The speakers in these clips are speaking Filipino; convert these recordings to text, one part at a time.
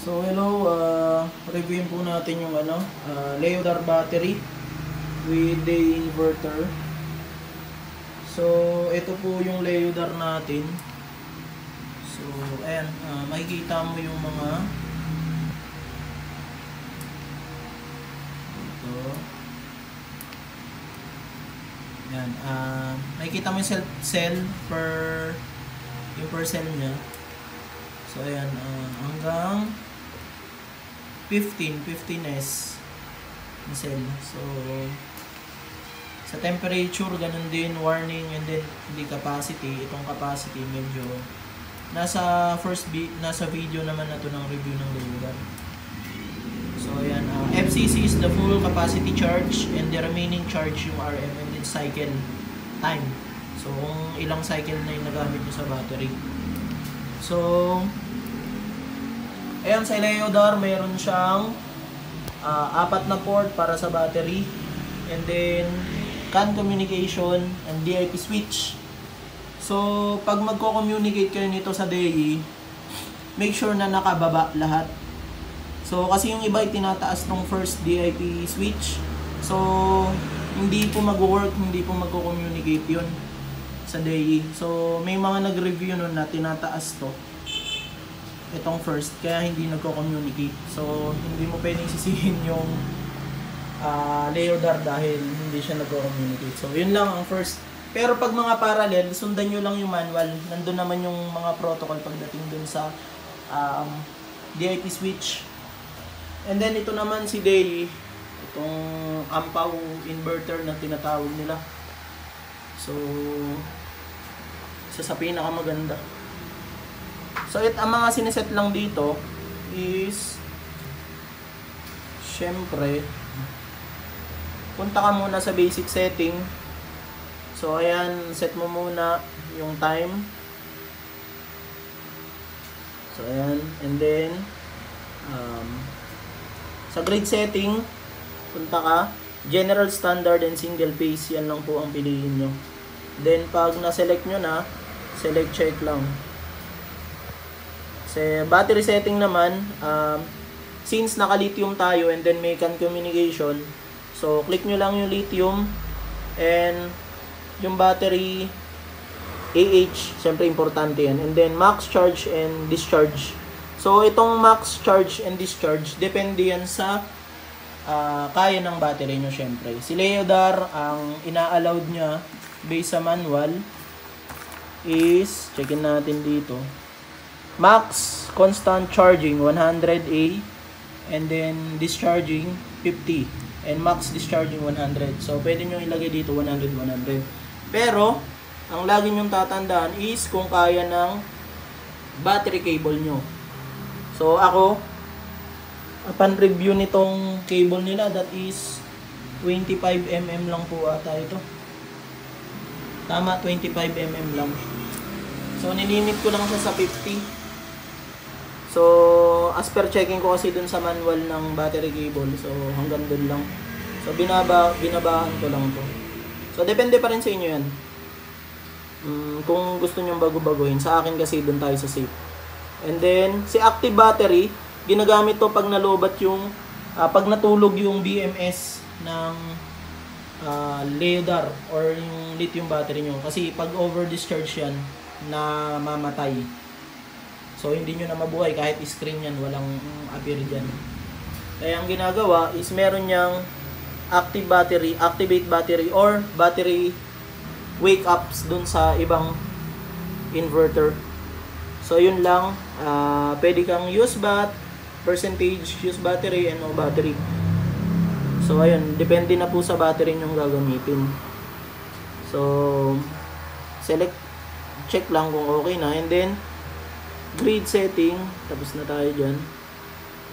So hello, reviewin po natin yung Leodar battery with the inverter. So ito po yung Leodar natin. So ayan, makikita mo yung mga ito. Ayan, makikita mo yung cell per cell niya. So ayan, hanggang 15S na cell. So sa temperature ganun din, warning, and then the capacity. Itong capacity medyo nasa video naman na to ng review ng Leodar. So ayan, FCC is the full capacity charge, and the remaining charge yung RM, and then cycle time. So kung ilang cycle na yung nagamit nyo sa battery. So ayan, sa Leodar mayroon siyang 4 na port para sa battery, and then CAN communication and DIP switch. So pag magko-communicate kayo nito sa DAI, make sure na nakababa lahat. So kasi yung iba ay tinataas ng first DIP switch, so hindi po mag-work, hindi po magko-communicate yun sa DAI. So may mga nag-review nun na tinataas to, itong first, kaya hindi nagko-communicate. So hindi mo pwedeng sisihin yung Leodar dahil hindi siya nagko-communicate. So yun lang ang first. Pero pag mga parallel, sundan nyo lang yung manual. Nandun naman yung mga protocol pagdating dun sa DIP switch. And then ito naman si DAI, itong AMPAW inverter na tinatawag nila. So isa sa pinakamaganda. So ang mga sineset lang dito is, syempre, punta ka muna sa basic setting. So ayan, set mo muna yung time. So ayan, and then sa grid setting, punta ka, general, standard, and single phase. Yan lang po ang piliin nyo. Then pag na-select nyo na, select check lang. Sa battery setting naman, since naka-lithium tayo and then may CAN communication, so click nyo lang yung lithium, and yung battery AH, syempre importante yan, and then max charge and discharge. So itong max charge and discharge, depende yan sa kaya ng battery nyo syempre. Si Leodar, ang ina-allowed nya based sa manual is, checkin natin dito, max constant charging 100A, and then discharging 50, and max discharging 100. So pwede nyo ilagay dito 100. Pero ang lagi nyong tatandaan is kung kaya ng battery cable nyo. So ako, upon review nitong cable nila, that is 25mm lang po ata ito. Tama, 25mm lang. So nilimit ko lang siya sa 50. So as per checking ko kasi dun sa manual ng battery cable, so hanggang dun lang. So binabahan ko lang to. So depende pa rin sa inyo yan. Kung gusto nyo bago-baguhin, sa akin kasi dun tayo sa safe. And then si active battery, ginagamit to pag nalobat yung pag natulog yung BMS ng Leodar or yung lithium battery nyo, kasi pag over discharge yan na mamatay. So hindi nyo na mabuhay kahit screen yan, walang appear dyan. Kaya ang ginagawa is meron niyang active battery, activate battery, or battery wake ups dun sa ibang inverter. So yun lang, pwede kang use bat, percentage use battery, and no battery. So ayun, depende na po sa battery nyong gagamitin. So select, check lang kung okay na, and then grid setting, tapos na tayo dyan.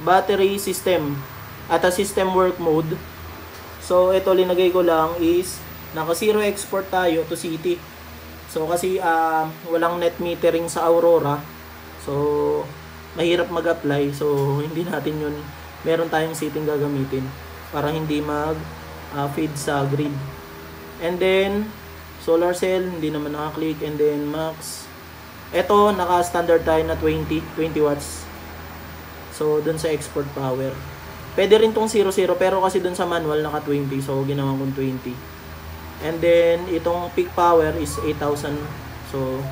Battery system at a system work mode. So ito linagay ko lang is naka zero export tayo to city. So kasi walang net metering sa Aurora, so mahirap mag-apply. So hindi natin yun, meron tayong setting gagamitin para hindi mag feed sa grid. And then solar cell, hindi naman naka-click. And then max, eto naka-standard tayo na 20 watts. So, dun sa export power. Pwede rin tong 00, pero kasi dun sa manual naka 20, so ginawa kong 20. And then, itong peak power is 8,000. So,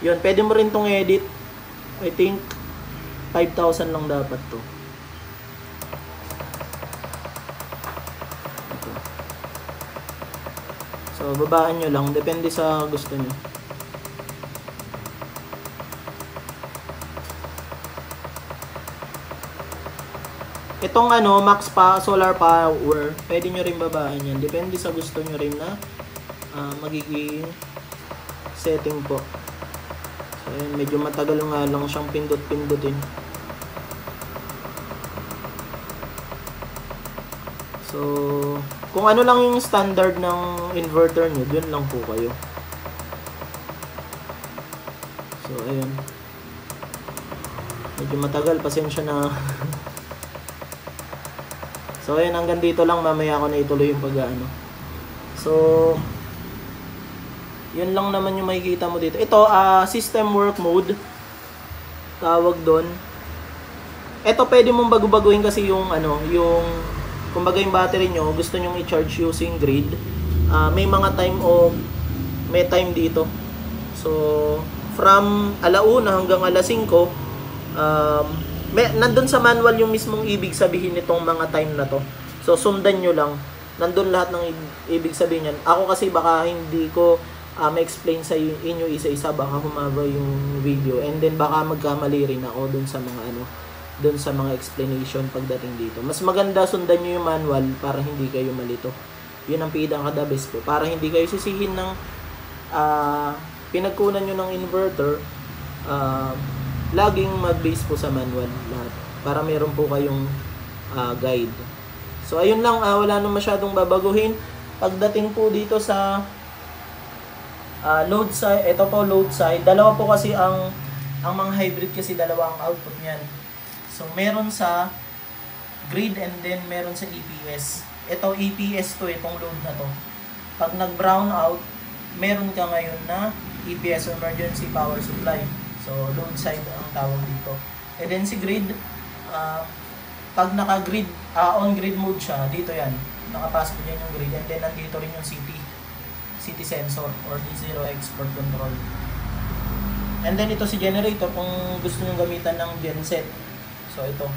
yun, pwede mo rin tong edit. I think, 5,000 lang dapat to. Ito. So, babaan nyo lang. Depende sa gusto nyo. Itong max pa solar power, pwede nyo rin babaan yan. Depende sa gusto nyo rin na magiging setting po. So, ayan, medyo matagal nga lang siyang pindot-pindutin. So, kung ano lang yung standard ng inverter nyo, dun lang po kayo. So, ayun. Medyo matagal, pasensya na. So, ayun, hanggang dito lang. Mamaya ako na ituloy yung pag-ano. So, yun lang naman yung makikita mo dito. Ito, system work mode. Tawag doon. Ito, pwede mong bago-baguhin kasi yung, yung, kumbaga yung battery nyo, gusto nyong i-charge using grid. May mga time may time dito. So, from 1:00 hanggang 5:00, nandun sa manual yung mismong ibig sabihin nitong mga time na to. So, sundan nyo lang. Nandun lahat ng ibig sabihin yan. Ako kasi baka hindi ko ma-explain sa inyo isa-isa. Baka humaba yung video. And then, baka magkamali rin ako dun sa mga dun sa mga explanation pagdating dito. Mas maganda sundan nyo yung manual para hindi kayo malito. Yun ang pinaka the best po. Para hindi kayo sisihin ng pinagkunan nyo ng inverter. Laging mag-base po sa manual lahat para meron po kayong guide. So ayun lang, wala nang masyadong babaguhin. Pagdating po dito sa load side, ito po load side. Dalawa po kasi ang mga hybrid kasi dalawa ang output niyan. So meron sa grid and then meron sa EPS. Ito EPS to, itong load na to. Pag nag-brown out, meron ka ngayon na EPS, emergency power supply. So, load side ang tawag dito. And then si grid, pag naka-grid, on-grid mode siya, dito yan. Nakapasok dyan yung grid. And then nandito rin yung CT sensor or D0 export control. And then ito si generator kung gusto nyo gamitan ng genset. So, ito.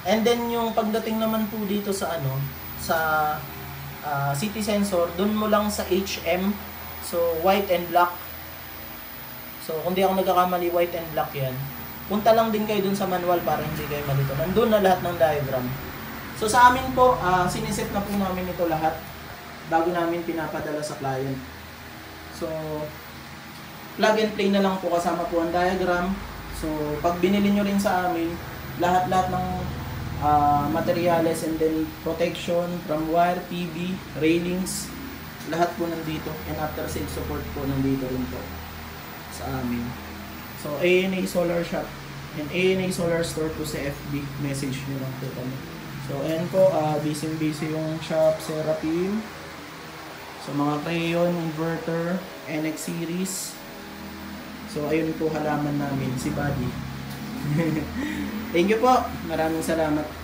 And then yung pagdating naman po dito sa sa CT sensor, dun mo lang sa HM. So, white and black. So, kung di ako nagkakamali, white and black yan. Punta lang din kayo dun sa manual para hindi kayo malito. Nandun na lahat ng diagram. So, sa amin po, siniset na po namin ito lahat bago namin pinapadala sa client. So, plug and play na lang po kasama po ang diagram. So, pag binili nyo rin sa amin, lahat-lahat ng materials and then protection from wire, PV, railings, lahat po nandito. And after sales support po nandito rin po sa amin. So, ANA Solar Shop and ANA Solar Store po sa FB. Message nyo lang po kami. So, ayan po, busy yung shop, Seraphim. So, mga crayon, inverter, NX series. So, ayun po halaman namin, si Buddy. Thank you po. Maraming salamat.